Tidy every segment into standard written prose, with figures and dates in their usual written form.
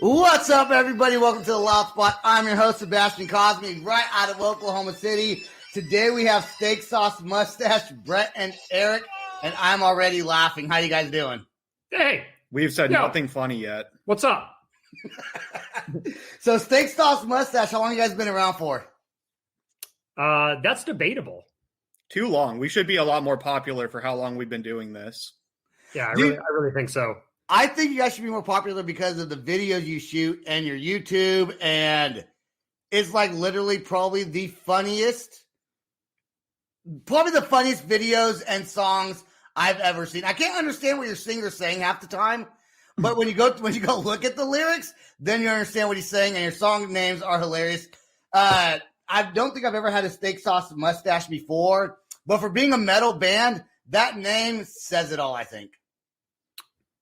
What's up, everybody? Welcome to the Loud Spot. I'm your host, Sebastian Cosme, right out of Oklahoma City. Today we have Steaksauce, Mustache, Brett, and Eric, and I'm already laughing. How you guys doing? Hey. We've said nothing funny yet. What's up? So Steaksauce, Mustache, how long you guys been around for? That's debatable. Too long. We should be a lot more popular for how long we've been doing this. Yeah, I really think so. I think you guys should be more popular because of the videos you shoot and your YouTube, and it's like literally probably the funniest videos and songs I've ever seen. I can't understand what your singer's saying half the time, but when you go look at the lyrics, then you understand what he's saying, and your song names are hilarious. I don't think I've ever had a Steaksauce Mustache before, but for being a metal band, that name says it all, I think.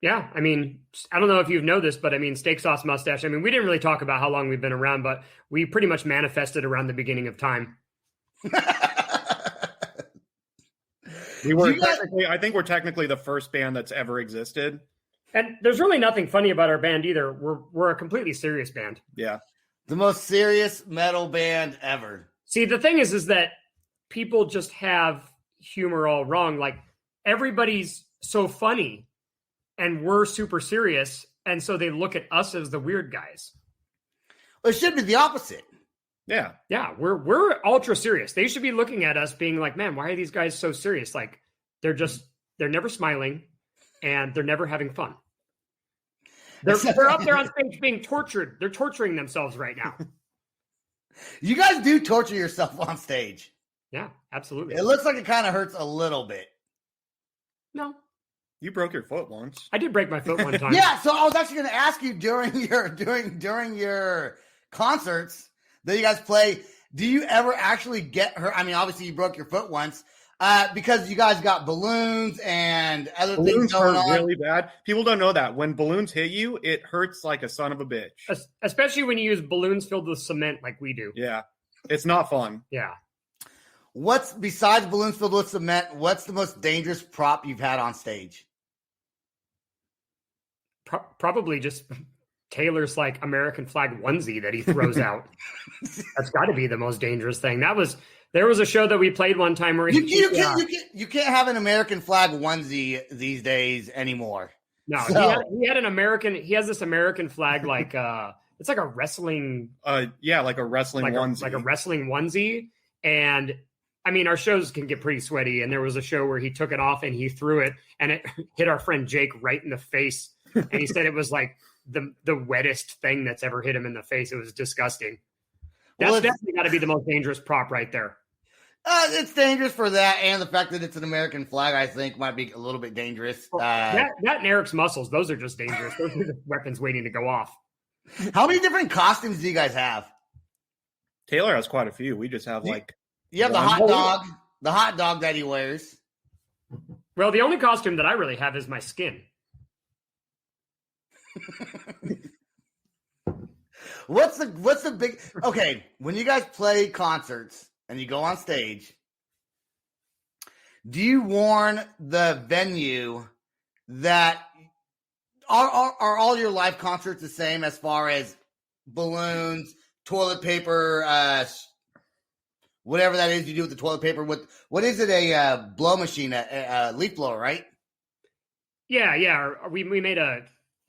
Yeah, I mean, I don't know if you know this, but I mean, Steaksauce Mustache. I mean, we didn't really talk about how long we've been around, but we pretty much manifested around the beginning of time. I think we're technically the first band that's ever existed. And there's really nothing funny about our band either. We're a completely serious band. Yeah. The most serious metal band ever. See, the thing is that people just have humor all wrong. Like, everybody's so funny and we're super serious, and so they look at us as the weird guys. Well, it should be the opposite. Yeah. Yeah, we're ultra serious. They should be looking at us being like, man, why are these guys so serious? Like, they're never smiling and they're never having fun. They're up there on stage being tortured. They're torturing themselves right now. You guys do torture yourself on stage. Yeah, absolutely. It looks like it kind of hurts a little bit. No. You broke your foot once. I did break my foot one time. Yeah, so I was actually going to ask you during your concerts that you guys play, do you ever actually get hurt? I mean, obviously you broke your foot once because you guys got balloons and other things going on. Really bad. People don't know that. When balloons hit you, it hurts like a son of a bitch. Especially when you use balloons filled with cement like we do. Yeah. It's not fun. Yeah. What's, besides balloons filled with cement, what's the most dangerous prop you've had on stage? Probably just Taylor's like American flag onesie that he throws out. That's got to be the most dangerous thing. There was a show that we played one time where you can't have an American flag onesie these days anymore. No, so. he has this American flag like it's like a wrestling like a wrestling onesie. Like a wrestling onesie. And I mean, our shows can get pretty sweaty, and there was a show where he took it off and he threw it and it hit our friend Jake right in the face. And he said it was like the wettest thing that's ever hit him in the face. It was disgusting. That's definitely got to be the most dangerous prop right there. It's dangerous for that, and the fact that it's an American flag, I think, might be a little bit dangerous. That and Eric's muscles, those are just dangerous. Those are just weapons waiting to go off. How many different costumes do you guys have? Taylor has quite a few. We just have you have the hot dog that he wears. Well, the only costume that I really have is my skin. What's the big okay when you guys play concerts and you go on stage, do you warn the venue that are all your live concerts the same as far as balloons, toilet paper, whatever that is you do with the toilet paper? What is it, a blow machine, a leaf blower, right? Yeah we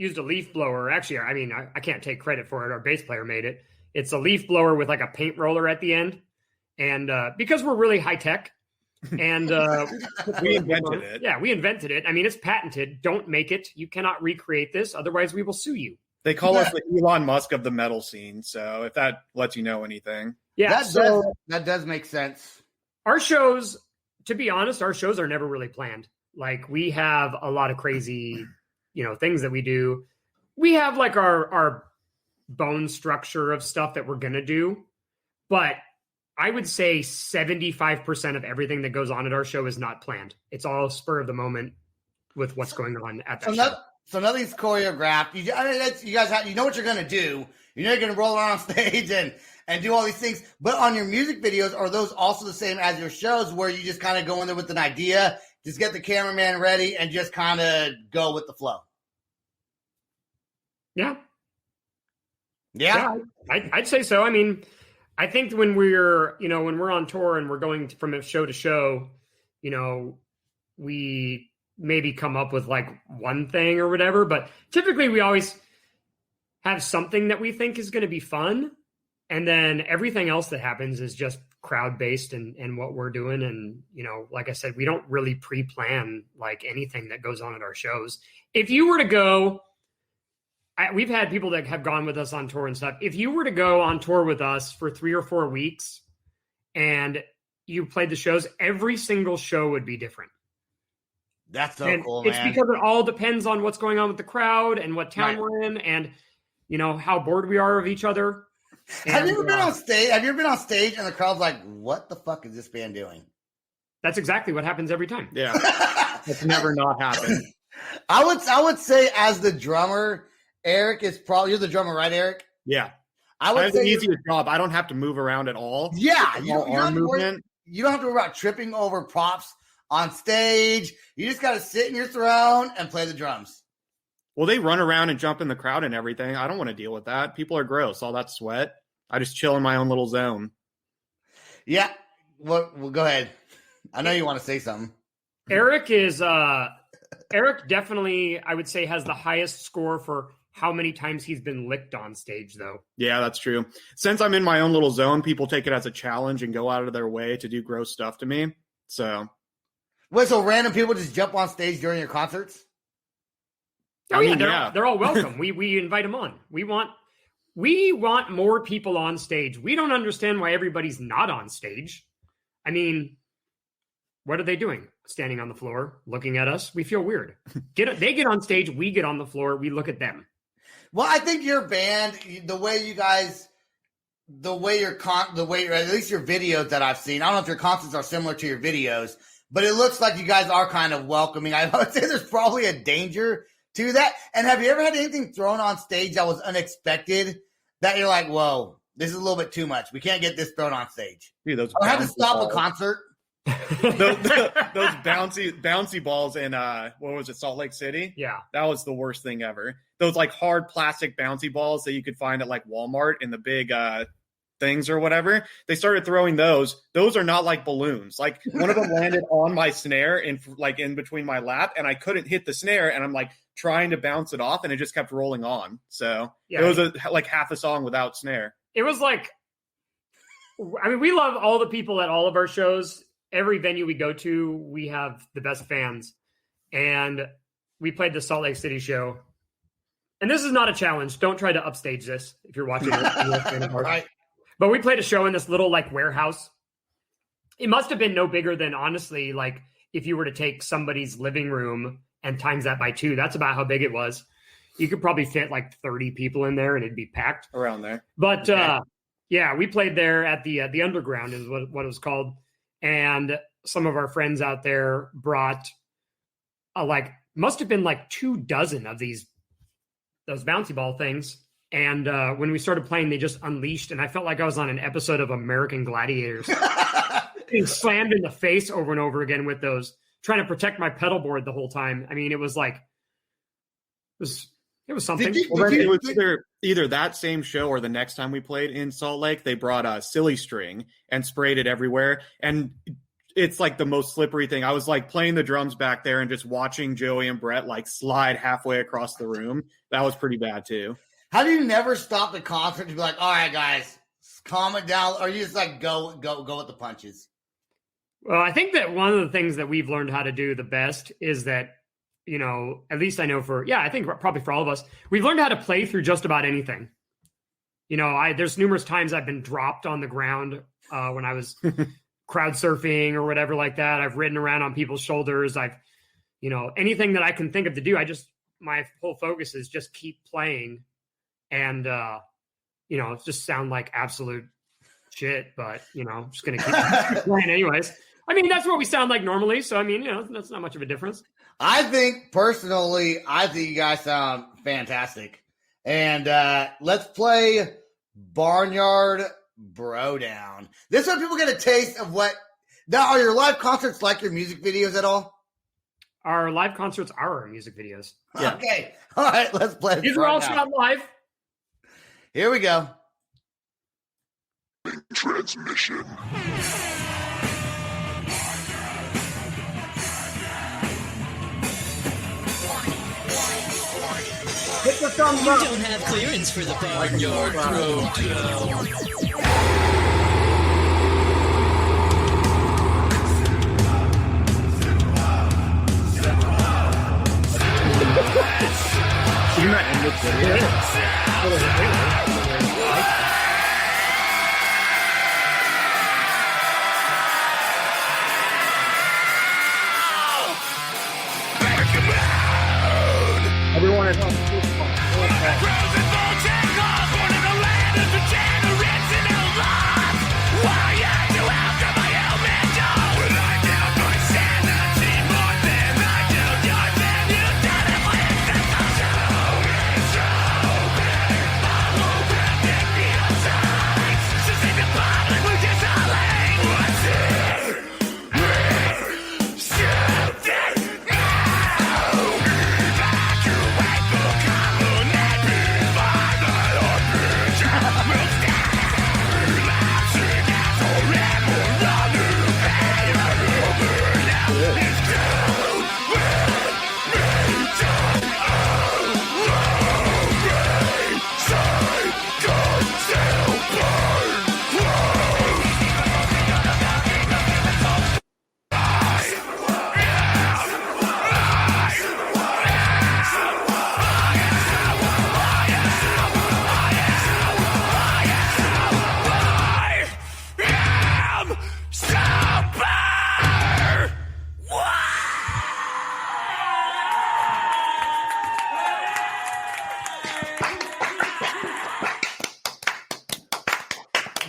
used a leaf blower. Actually, I mean, I can't take credit for it. Our bass player made it. It's a leaf blower with like a paint roller at the end. And because we're really high tech and we invented it. Yeah, we invented it. I mean, it's patented. Don't make it. You cannot recreate this. Otherwise, we will sue you. They call us the Elon Musk of the metal scene. So if that lets you know anything. Yeah, that does make sense. Our shows, to be honest, are never really planned. Like, we have a lot of crazy things that we do. We have like our bone structure of stuff that we're going to do. But I would say 75% of everything that goes on at our show is not planned. It's all spur of the moment with what's going on at that show. So nothing's choreographed. You guys know what you're going to do. You know you're going to roll around on stage and do all these things. But on your music videos, are those also the same as your shows where you just kind of go in there with an idea, just get the cameraman ready, and just kind of go with the flow? Yeah. Yeah. I'd say so. I mean, I think when we're on tour and we're going from show to show, we maybe come up with like one thing or whatever, but typically we always have something that we think is going to be fun. And then everything else that happens is just crowd based and what we're doing. And, like I said, we don't really pre-plan like anything that goes on at our shows. If you were to go, we've had people that have gone with us on tour and stuff. If you were to go on tour with us for 3 or 4 weeks and you played the shows, every single show would be different. That's so and cool, it's man. because it all depends on what's going on with the crowd and what town we're in and, how bored we are of each other. Have you ever been on stage? Have you ever been on stage and the crowd's like, what the fuck is this band doing? That's exactly what happens every time. Yeah. It's never not happened. I would say as the drummer, Eric is probably, you're the drummer, right, Eric? Yeah. I would have say the easiest job. I don't have to move around at all. Yeah. You don't have to worry about tripping over props on stage. You just got to sit in your throne and play the drums. Well, they run around and jump in the crowd and everything. I don't want to deal with that. People are gross. All that sweat. I just chill in my own little zone. Yeah. Well, go ahead. I know you want to say something. Eric definitely, I would say, has the highest score for how many times he's been licked on stage, though. Yeah, that's true. Since I'm in my own little zone, people take it as a challenge and go out of their way to do gross stuff to me. So. Wait, so random people just jump on stage during your concerts? They're all welcome. We invite them on. We want more people on stage. We don't understand why everybody's not on stage. I mean, what are they doing? Standing on the floor, looking at us. We feel weird. They get on stage. We get on the floor. We look at them. Well, I think your band, the way at least your videos that I've seen, I don't know if your concerts are similar to your videos, but it looks like you guys are kind of welcoming. I would say there's probably a danger to that. And have you ever had anything thrown on stage that was unexpected that you're like, whoa, this is a little bit too much. We can't get this thrown on stage. Dude, I had to stop a concert. those bouncy balls in what was it, Salt Lake City? Yeah. That was the worst thing ever. Those like hard plastic bouncy balls that you could find at like Walmart in the big things or whatever. They started throwing those. Those are not like balloons. Like one of them landed on my snare in between my lap, and I couldn't hit the snare, and I'm like trying to bounce it off, and it just kept rolling on. So it was like half a song without snare. It was like, I mean, we love all the people at all of our shows. Every venue we go to, we have the best fans. And we played the Salt Lake City show. And this is not a challenge. Don't try to upstage this if you're watching it. Right. But we played a show in this little like warehouse. It must have been no bigger than, honestly, like if you were to take somebody's living room and times that by 2, that's about how big it was. You could probably fit like 30 people in there and it'd be packed. Around there. But yeah, we played there at the Underground is what it was called. And some of our friends out there brought must have been like 24 of those bouncy ball things. And when we started playing, they just unleashed. And I felt like I was on an episode of American Gladiators. Being slammed in the face over and over again with those, trying to protect my pedal board the whole time. I mean, it was like, it was something. It was either that same show or the next time we played in Salt Lake, they brought a silly string and sprayed it everywhere. And it's like the most slippery thing. I was like playing the drums back there and just watching Joey and Brett like slide halfway across the room. That was pretty bad too. How do you never stop the concert to be like, all right, guys, calm it down? Or you just like go with the punches? Well, I think that one of the things that we've learned how to do the best is that, at least I know I think probably for all of us, we've learned how to play through just about anything. There's numerous times I've been dropped on the ground when I was crowd surfing or whatever like that. I've ridden around on people's shoulders. I've, anything that I can think of to do. My whole focus is just keep playing and, just sound like absolute shit, but, I'm just going to keep playing anyways. I mean, that's what we sound like normally. So, I mean, that's not much of a difference. I think you guys sound fantastic. And let's play Barnyard Brodown. This way people get a taste of what. Now, are your live concerts like your music videos at all? Our live concerts are our music videos. Yeah. Okay. All right, let's play. These are all shot live. Here we go. Transmission. Hit the thumbs You up. don't have clearance for the Barnyard Road. Can you not end this video? Everyone at home.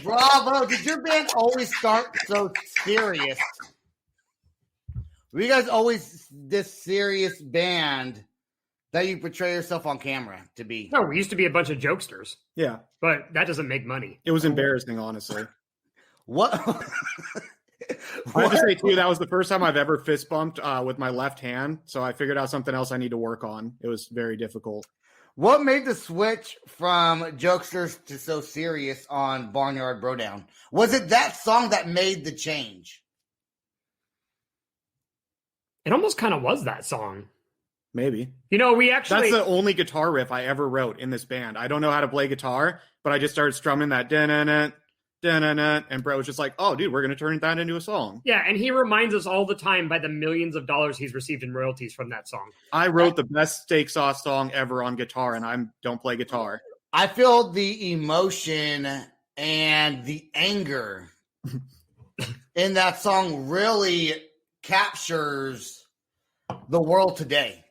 Bravo. Did your band always start so serious? Were you guys always this serious band that you portray yourself on camera to be? No, we used to be a bunch of jokesters, Yeah, but that doesn't make money. it was embarrassing, honestly. What? I have to say, too, that was the first time I've ever fist bumped with my left hand. So I figured out something else I need to work on. It was very difficult. What made the switch from jokesters to so serious on Barnyard Brodown? Was it that song that made the change? It almost kind of was that song. Maybe. You know, we actually... That's the only guitar riff I ever wrote in this band. I don't know how to play guitar, but I just started strumming that da-na-na, da-na-na, and Brett was just like, oh, dude, we're going to turn that into a song. Yeah, and he reminds us all the time by the millions of dollars he's received in royalties from that song. I wrote the best Steaksauce song ever on guitar, and I don't play guitar. I feel the emotion and the anger in that song really captures the world today.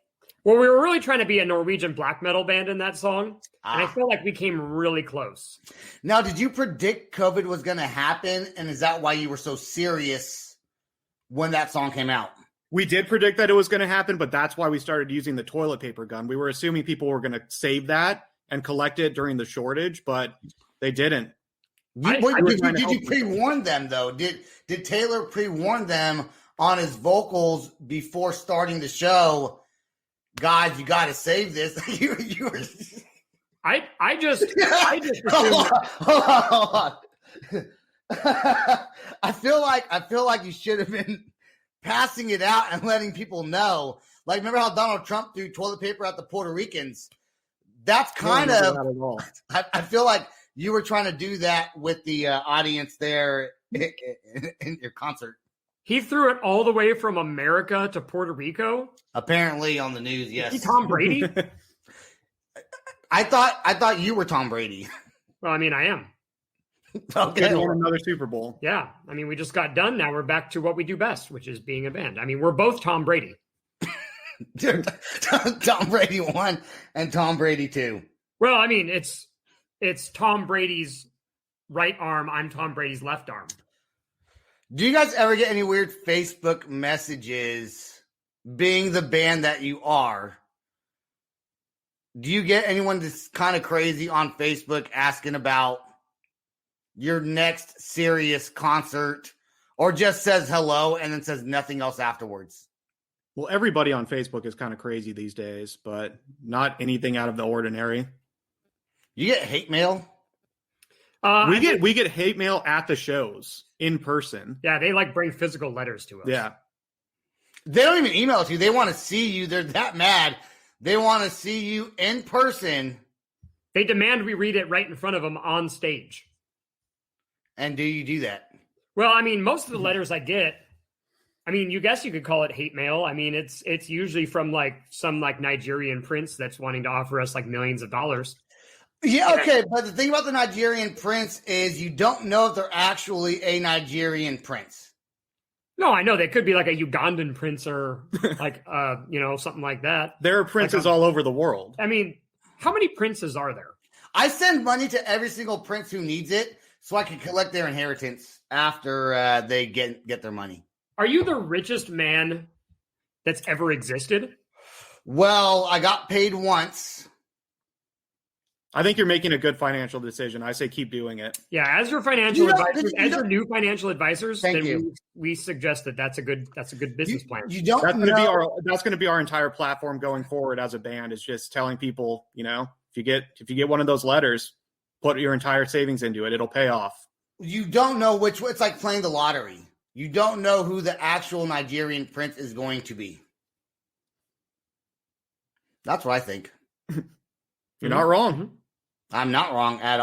Well, we were really trying to be a Norwegian black metal band in that song, and I feel like we came really close. Now, did you predict COVID was going to happen, and is that why you were so serious when that song came out? We did predict that it was going to happen, but that's why we started using the toilet paper gun. We were assuming people were going to save that and collect it during the shortage, but they didn't. Did you pre-warn them, though? Did Taylor pre-warn them on his vocals before starting the show? Guys, you got to save this. you were... I just hold on. I feel like you should have been passing it out and letting people know. Like, remember how Donald Trump threw toilet paper at the Puerto Ricans? That's kind of. I feel like you were trying to do that with the audience there in your concert. He threw it all the way from America to Puerto Rico. Apparently on the news, yes. Is he Tom Brady? I thought you were Tom Brady. Well, I mean, I am. Okay. Won another Super Bowl. Yeah. I mean, we just got done. Now we're back to what we do best, which is being a band. I mean, we're both Tom Brady. Tom Brady 1 and Tom Brady 2. Well, I mean, it's Tom Brady's right arm. I'm Tom Brady's left arm. Do you guys ever get any weird Facebook messages being the band that you are? Do you get anyone that's kind of crazy on Facebook asking about your next serious concert, or just says hello and then says nothing else afterwards? Well, everybody on Facebook is kind of crazy these days, but not anything out of the ordinary. You get hate mail? We get hate mail at the shows in person. Yeah, they like bring physical letters to us. Yeah. They don't even email it to you. They want to see you. They're that mad. They want to see you in person. They demand we read it right in front of them on stage. And do you do that? Well, I mean, most of the letters I get, I mean, you could call it hate mail. I mean, it's usually from like some like Nigerian prince that's wanting to offer us like millions of dollars. Yeah, okay. But the thing about the Nigerian prince is you don't know if they're actually a Nigerian prince. No, I know they could be like a Ugandan prince or like something like that. There are princes all over the world. I mean, how many princes are there? I send money to every single prince who needs it so I can collect their inheritance after they get their money. Are you the richest man that's ever existed? Well, I got paid once. I think you're making a good financial decision. I say keep doing it. Yeah, as your financial advisors, as your new financial advisors, we suggest that's a good business plan. You don't that's going to be our entire platform going forward as a band, is just telling people, if you get one of those letters, put your entire savings into it. It'll pay off. You don't know it's like playing the lottery. You don't know who the actual Nigerian prince is going to be. That's what I think. You're not wrong. I'm not wrong at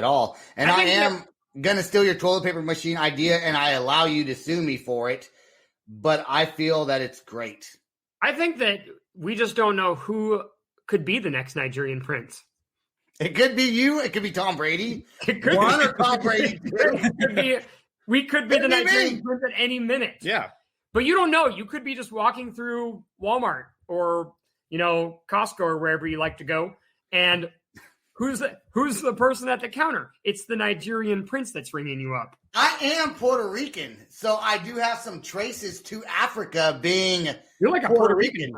all. And I am going to steal your toilet paper machine idea, and I allow you to sue me for it. But I feel that it's great. I think that we just don't know who could be the next Nigerian prince. It could be you. It could be Tom Brady. It could One or Tom Brady. We could be the Nigerian prince at any minute. Yeah. But you don't know. You could be just walking through Walmart or, Costco or wherever you like to go. And who's the person at the counter? It's the Nigerian prince that's ringing you up. I am Puerto Rican, so I do have some traces to Africa being You're like a Puerto Rican.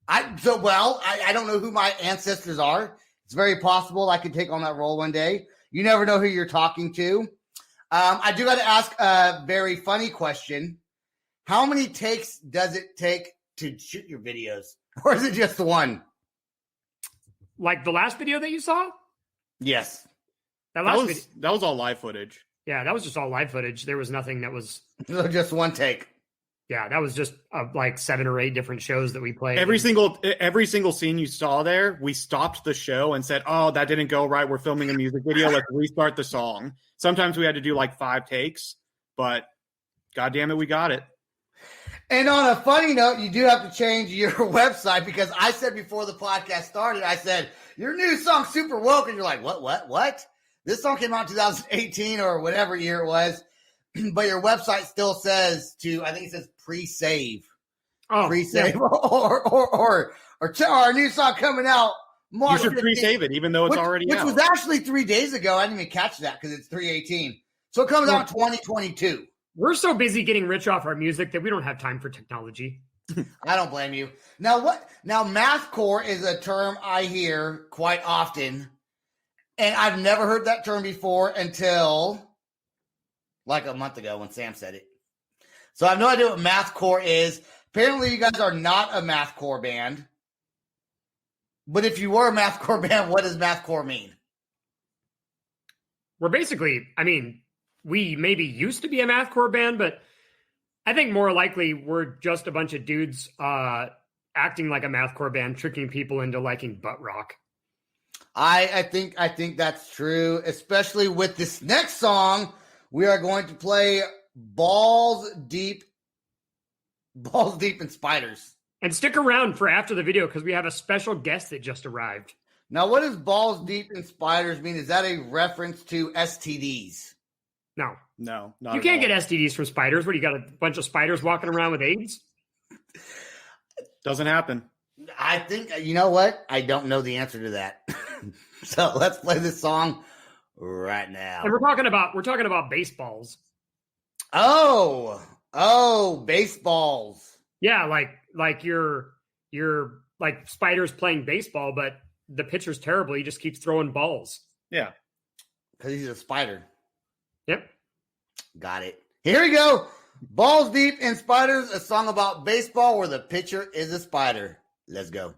I don't know who my ancestors are. It's very possible I could take on that role one day. You never know who you're talking to. I do got to ask a very funny question. How many takes does it take to shoot your videos? Or is it just the one? Like the last video that you saw? Yes. That was all live footage. Yeah, that was just all live footage. There was nothing that was... just one take. Yeah, that was just like 7 or 8 different shows that we played. Every single scene you saw there, we stopped the show and said, "Oh, that didn't go right. We're filming a music video. Let's restart the song." Sometimes we had to do like 5 takes, but God damn it, we got it. And on a funny note, you do have to change your website, because I said before the podcast started, I said, your new song, Super Woke. And you're like, what? This song came out in 2018 or whatever year it was. But your website still says I think it says pre-save. Oh, pre-save. Yeah. or our new song coming out March 15th. You should pre-save it, even though it's already out. Which was actually 3 days ago. I didn't even catch that because it's 3/18. So it comes out in 2022. We're so busy getting rich off our music that we don't have time for technology. I don't blame you. Now mathcore is a term I hear quite often, and I've never heard that term before until like a month ago when Sam said it. So I have no idea what mathcore is. Apparently you guys are not a mathcore band. But if you were a mathcore band, what does mathcore mean? We're basically, we maybe used to be a mathcore band, but I think more likely we're just a bunch of dudes acting like a mathcore band, tricking people into liking butt rock. I think that's true, especially with this next song. We are going to play Balls Deep in Spiders. And stick around for after the video, because we have a special guest that just arrived. Now, what does Balls Deep in Spiders mean? Is that a reference to STDs? No, not you can't get STDs from spiders. What, you got a bunch of spiders walking around with AIDS? Doesn't happen. I think, you know what? I don't know the answer to that. So let's play this song right now. And we're talking about baseballs. Oh, baseballs. Yeah, like you're like spiders playing baseball, but the pitcher's terrible. He just keeps throwing balls. Yeah. Because he's a spider. Yep. Got it. Here we go. Balls Deep in Spiders, a song about baseball where the pitcher is a spider. Let's go.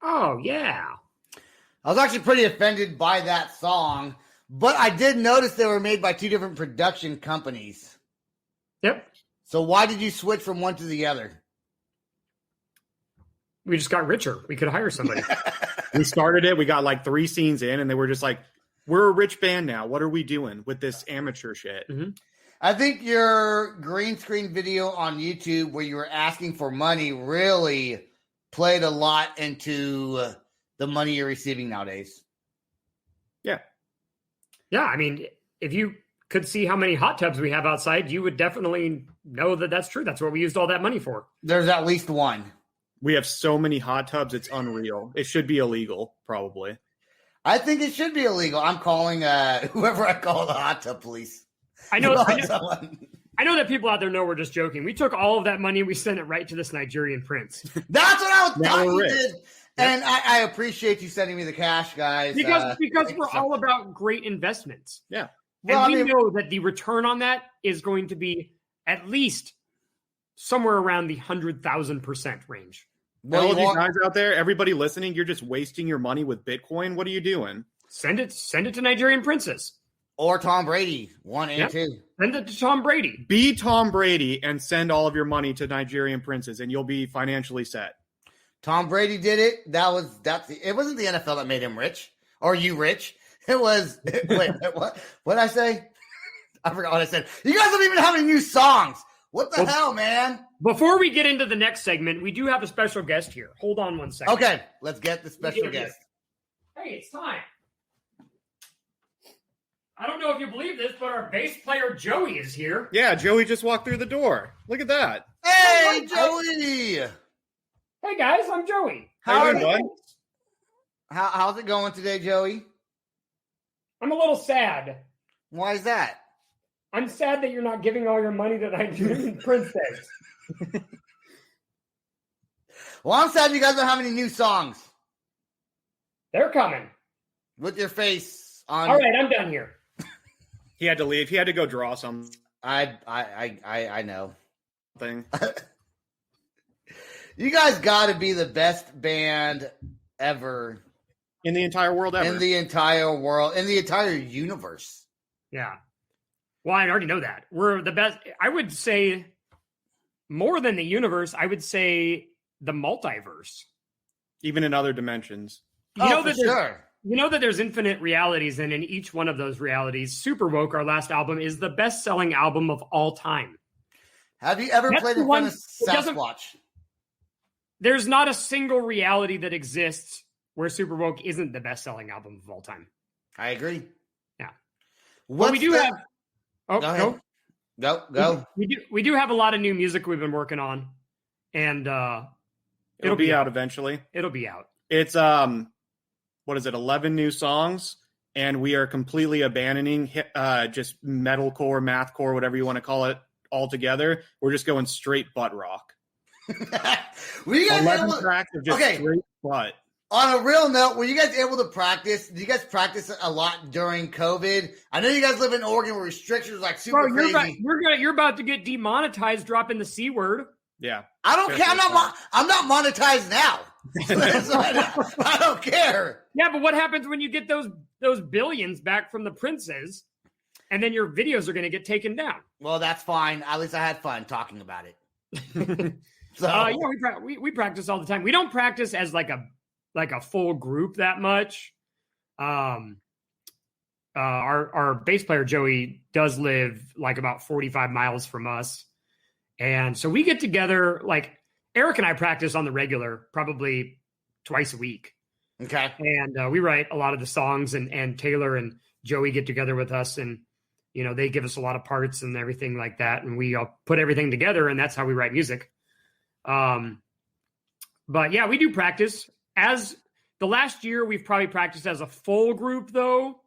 Oh, yeah. I was actually pretty offended by that song, but I did notice they were made by two different production companies. Yep. So why did you switch from one to the other? We just got richer. We could hire somebody. We started it. We got like 3 scenes in, and they were just like, we're a rich band now. What are we doing with this amateur shit? Mm-hmm. I think your green screen video on YouTube where you were asking for money really played a lot into the money you're receiving nowadays. Yeah. Yeah, I mean, if you could see how many hot tubs we have outside, you would definitely know that that's true. That's what we used all that money for. There's at least one. We have so many hot tubs, it's unreal. It should be illegal, probably. I think it should be illegal. I'm calling whoever I call the hot tub police. I know that people out there know we're just joking. We took all of that money, we sent it right to this Nigerian Prince. That's what I was Now thought we're you rich. did. And I appreciate you sending me the cash, guys. Because we're all about great investments. Yeah. Well, And we know that the return on that is going to be at least somewhere around the 100,000% range. Well, All of you guys out there, everybody listening, you're just wasting your money with Bitcoin. What are you doing? Send it to Nigerian Princes. or Tom Brady, 1 and Yep. 2. Send it to Tom Brady. Be Tom Brady and send all of your money to Nigerian Princes, and you'll be financially set. Tom Brady did it. It wasn't the NFL that made him rich or you rich. It was wait, what did I say? I forgot what I said. You guys don't even have any new songs. What the hell, man? Before we get into the next segment, we do have a special guest here. Hold on one second. Okay, let's get the special guest. Hey, it's time. I don't know if you believe this, but our bass player Joey is here. Yeah, Joey just walked through the door. Look at that. Hey, Joey! Hey guys, I'm Joey. How you doing, bud? How's it going today, Joey? I'm a little sad. Why is that? I'm sad that you're not giving all your money to Nigerian Prince. Well, I'm sad you guys don't have any new songs They're coming. with your face on. All right, I'm done here. He had to leave. He had to go draw something. I know. You guys got to be the best band ever In the entire world ever. in the entire world, in the entire universe. Yeah. Well, I already know that. We're the best. I would say more than the universe, I would say the multiverse. Even in other dimensions. You know for that there's- sure. You know that there's infinite realities, and in each one of those realities, Super Woke, our last album, is the best-selling album of all time. Have you ever That's played the in one front of that doesn't- Sasquatch? There's not a single reality that exists where Super Woke isn't the best-selling album of all time. I agree. Yeah. What we do have. Oh, Go ahead. Go. We do have a lot of new music we've been working on, and It'll be out eventually. It'll be out. It's what is it, 11 new songs and we are completely abandoning just metalcore, mathcore, whatever you want to call it, altogether. We're just going straight butt rock. Were you guys 11 tracks of just straight butt. On a real note, were you guys able to practice? Did you guys practice a lot during COVID? I know you guys live in Oregon where restrictions are like super crazy. You're about to get demonetized dropping the C word. Yeah. I don't care. I'm not monetized now. I don't care. Yeah, but what happens when you get those billions back from the princes, and then your videos are going to get taken down? Well, that's fine. At least I had fun talking about it. We practice all the time. We don't practice as like a full group that much. Our bass player Joey does live like about 45 miles from us, and so we get together. Like Eric and I practice on the regular, probably twice a week. Okay, and we write a lot of the songs, and Taylor and Joey get together with us, and they give us a lot of parts and everything like that, and we all put everything together, and that's how we write music. But yeah, we do practice. As the last year, we've probably practiced as a full group, though,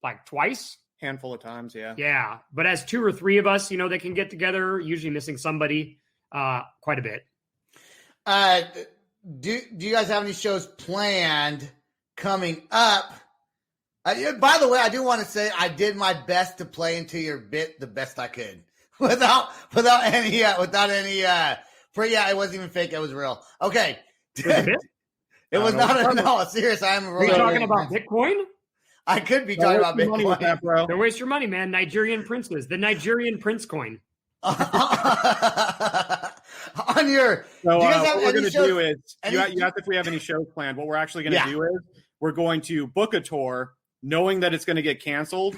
like twice. Handful of times, yeah. Yeah, but as 2 or 3 of us, they can get together, usually missing somebody, quite a bit. Do you guys have any shows planned coming up? By the way, I do want to say I did my best to play into your bit the best I could without any. It wasn't even fake. It was real. Okay. It was not serious. I am. Are you talking about Bitcoin? I could be talking about Bitcoin. With that, bro. Don't waste your money, man. Nigerian Princes, the Nigerian Prince coin. On your, so what we're going to do is you asked if we have any shows planned. What we're actually going to do is we're going to book a tour, knowing that it's going to get canceled,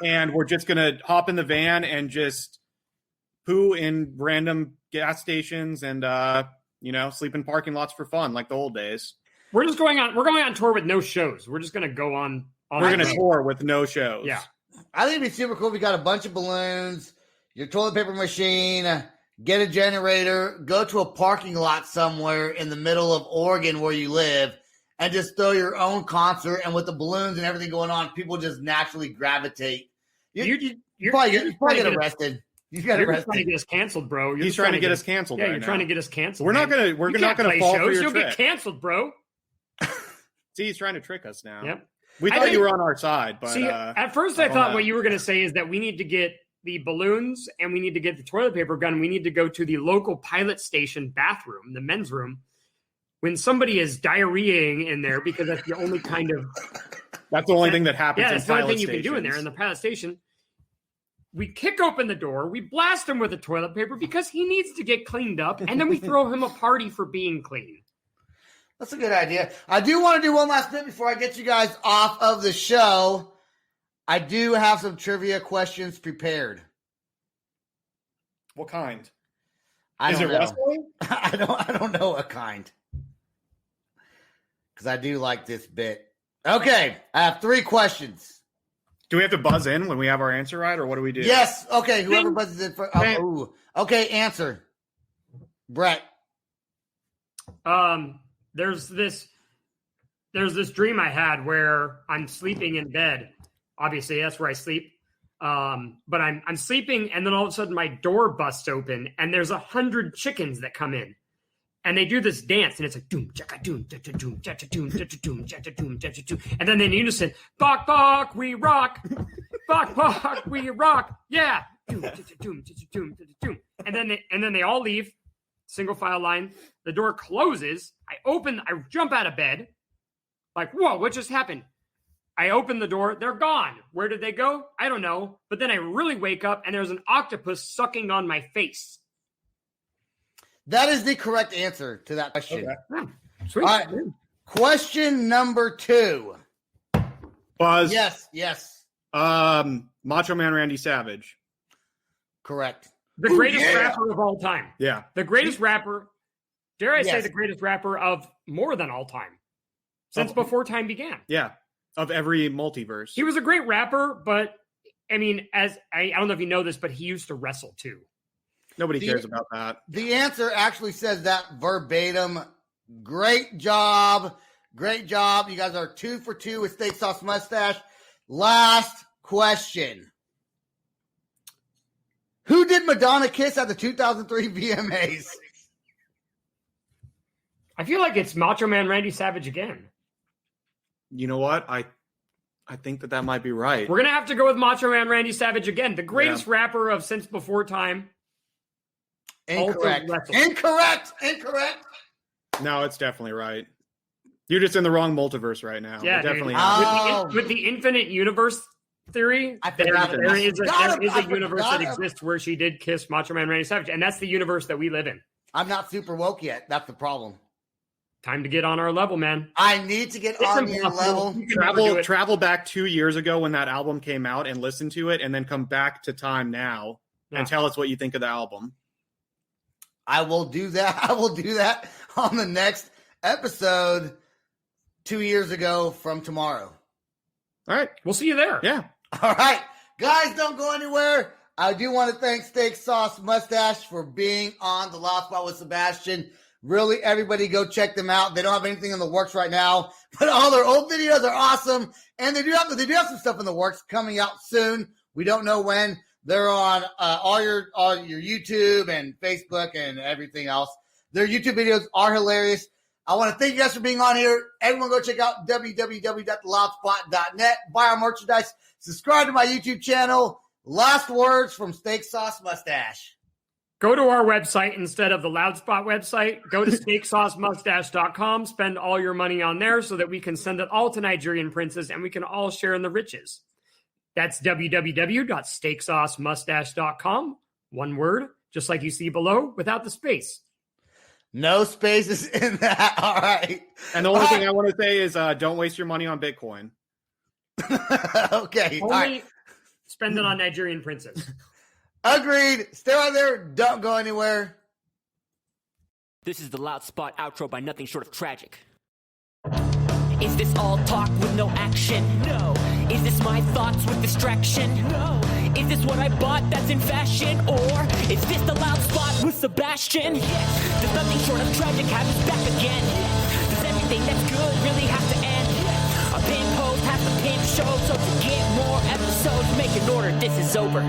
and we're just going to hop in the van and just poo in random gas stations and sleep in parking lots for fun, like the old days. We're going on tour with no shows. We're just going to go on. We're going to tour with no shows. Yeah. I think it'd be super cool. We got a bunch of balloons, your toilet paper machine, get a generator, go to a parking lot somewhere in the middle of Oregon where you live, and just throw your own concert. And with the balloons and everything going on, people just naturally gravitate. You probably get arrested. You got arrested. Trying to get us canceled, bro. He's trying to get us canceled. Yeah, you're trying to get us canceled. We're not gonna fall for your You'll trick. get canceled, bro. See, he's trying to trick us now. Yep. We thought you were on our side, but at first I thought what you were going to say is that we need to get the balloons and we need to get the toilet paper gun. We need to go to the local pilot station bathroom, the men's room, when somebody is diarrheaing in there, because that's the only kind of that's the only thing that happens. Yeah, that's the only thing you can do in there in the pilot station. We kick open the door, we blast him with the toilet paper because he needs to get cleaned up, and then we throw him a party for being clean. That's a good idea. I do want to do one last bit before I get you guys off of the show. I do have some trivia questions prepared. What kind? Is it wrestling? I don't know what kind. Because I do like this bit. Okay, I have 3 questions. Do we have to buzz in when we have our answer right, or what do we do? Yes. Okay, whoever buzzes in first. Okay, answer. Brett. There's this dream I had where I'm sleeping in bed. Obviously, that's where I sleep. But I'm sleeping, and then all of a sudden my door busts open, and there's 100 chickens that come in, and they do this dance, and it's like doom chaka doom cha doom cha doom cha doom cha doom cha doom, and then in unison, bok bok we rock, bok bok we rock, yeah, doom cha doom cha doom cha doom, and then they all leave. Single file line. The door closes. I jump out of bed. Like, whoa, what just happened? I open the door. They're gone. Where did they go? I don't know. But then I really wake up and there's an octopus sucking on my face. That is the correct answer to that question. Okay. Sweet. All right. Question number 2. Buzz. Yes. Macho Man Randy Savage. Correct. The greatest rapper of all time. Yeah. The greatest rapper, dare I say the greatest rapper of more than all time. Since before time began. Yeah. Of every multiverse. He was a great rapper, but I mean, I don't know if you know this, but he used to wrestle too. Nobody cares about that. The answer actually says that verbatim. Great job. Great job. You guys are 2 for 2 with Steaksauce Mustache. Last question. Who did Madonna kiss at the 2003 VMAs? I feel like it's Macho Man Randy Savage again. You know what? I think that might be right. We're going to have to go with Macho Man Randy Savage again, the greatest rapper of since before time. Incorrect. No, it's definitely right. You're just in the wrong multiverse right now. Yeah, It definitely dude. With the infinite universe theory, there is a universe that exists where she did kiss Macho Man Randy Savage, and that's the universe that we live in. I'm not super woke yet. That's the problem. Time to get on our level, man. I need to get on your level. Travel back 2 years ago when that album came out and listen to it, and then come back to time now and tell us what you think of the album. I will do that. I will do that on the next episode 2 years ago from tomorrow. All right. We'll see you there. Yeah. All right. Guys, don't go anywhere. I do want to thank Steaksauce Mustache for being on The Loud Spot with Sebastian. Really, everybody go check them out. They don't have anything in the works right now, but all their old videos are awesome. And they do have some stuff in the works coming out soon. We don't know when. They're on all your YouTube and Facebook and everything else. Their YouTube videos are hilarious. I want to thank you guys for being on here. Everyone go check out www.theloudspot.net. Buy our merchandise. Subscribe to my YouTube channel. Last words from Steaksauce Mustache. Go to our website instead of the Loudspot website. Go to steaksaucemustache.com. Spend all your money on there so that we can send it all to Nigerian Princes and we can all share in the riches. That's www.steaksaucemustache.com. One word, just like you see below, without the space. No spaces in that. All right. And the only thing I want to say is don't waste your money on Bitcoin. Okay. Only spend it on Nigerian Princes. Agreed. Stay right there. Don't go anywhere. This is the Loud Spot outro by nothing short of tragic. Is this all talk with no action? No. Is this my thoughts with distraction? No. Is this what I bought that's in fashion? Or is this the Loud Spot with Sebastian? Yes. Does nothing short of tragic have us back again? Yes. Does everything that's good really have to end? Yes. A pin post has to pin show, so to get more episodes, make an order, this is over.